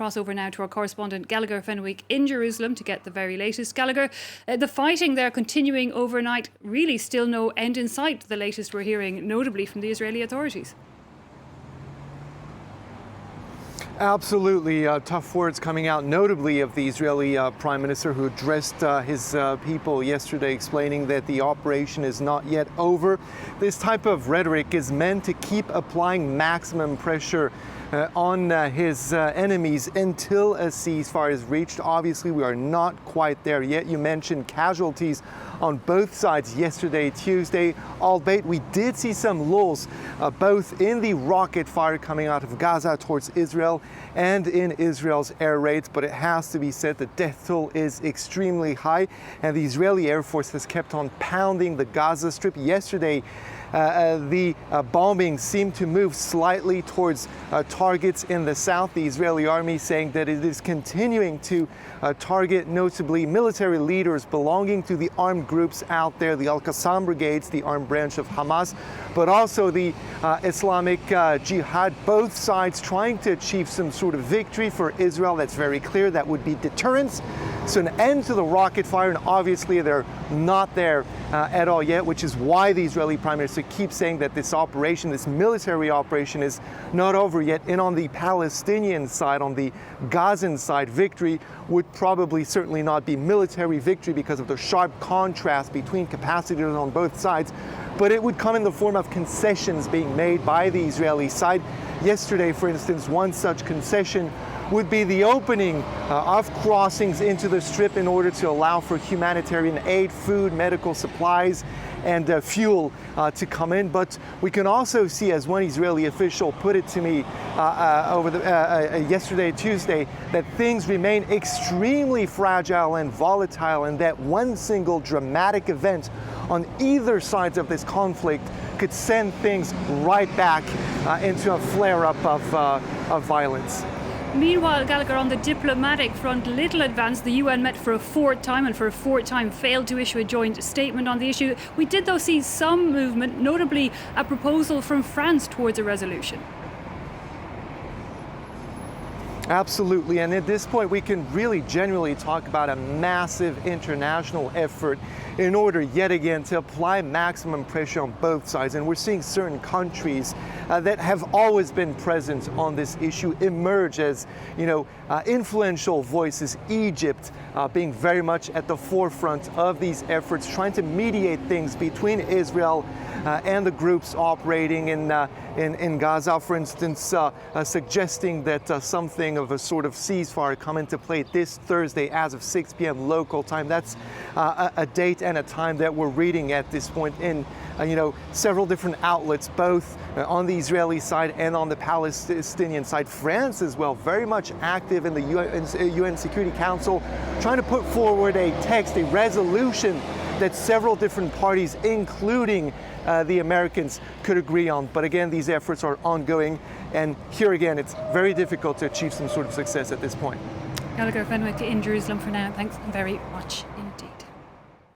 cross over now to our correspondent Gallagher Fenwick in Jerusalem to get the very latest. Gallagher, the fighting there continuing overnight, really still no end in sight, the latest we're hearing, notably from the Israeli authorities. Absolutely tough words coming out, notably of the Israeli Prime Minister, who addressed his people yesterday, explaining that the operation is not yet over. This type of rhetoric is meant to keep applying maximum pressure on his enemies until a ceasefire is reached. Obviously, we are not quite there yet. You mentioned casualties on both sides yesterday, Tuesday, albeit we did see some lulls both in the rocket fire coming out of Gaza towards Israel and in Israel's air raids. But it has to be said the death toll is extremely high, and the Israeli Air Force has kept on pounding the Gaza Strip. Yesterday, the bombing seemed to move slightly towards targets in the south. The Israeli army saying that it is continuing to target notably military leaders belonging to the armed groups out there, the Al-Qassam brigades, the armed branch of Hamas, but also the Islamic Jihad. Both sides trying to achieve some sort of victory for Israel. That's very clear. That would be deterrence. So an end to the rocket fire, and obviously they're not there at all yet, which is why the Israeli Prime Minister keeps saying that this operation, this military operation, is not over yet. And on the Palestinian side, on the Gazan side, victory would probably certainly not be military victory because of the sharp contrast between capacities on both sides, but it would come in the form of concessions being made by the Israeli side. Yesterday, for instance, one such concession would be the opening of crossings into the Strip in order to allow for humanitarian aid, food, medical supplies, and fuel to come in. But we can also see, as one Israeli official put it to me yesterday, Tuesday, that things remain extremely fragile and volatile, and that one single dramatic event on either side of this conflict could send things right back into a flare-up of violence. Meanwhile, Gallagher, on the diplomatic front, little advance. The UN met for a fourth time and for a fourth time failed to issue a joint statement on the issue. We did, though, see some movement, notably a proposal from France towards a resolution. Absolutely, and at this point we can really genuinely talk about a massive international effort in order yet again to apply maximum pressure on both sides. And we're seeing certain countries that have always been present on this issue emerge as, influential voices. Egypt being very much at the forefront of these efforts, trying to mediate things between Israel and the groups operating in Gaza, for instance, suggesting that something of a sort of ceasefire come into play this Thursday as of 6 p.m. local time. That's a date and a time that we're reading at this point in several different outlets, both on the Israeli side and on the Palestinian side. France as well, very much active in the UN Security Council, trying to put forward a text, a resolution that several different parties, including the Americans, could agree on. But again, these efforts are ongoing, and here again, it's very difficult to achieve some sort of success at this point. Gallagher Fenwick in Jerusalem for now. Thanks very much.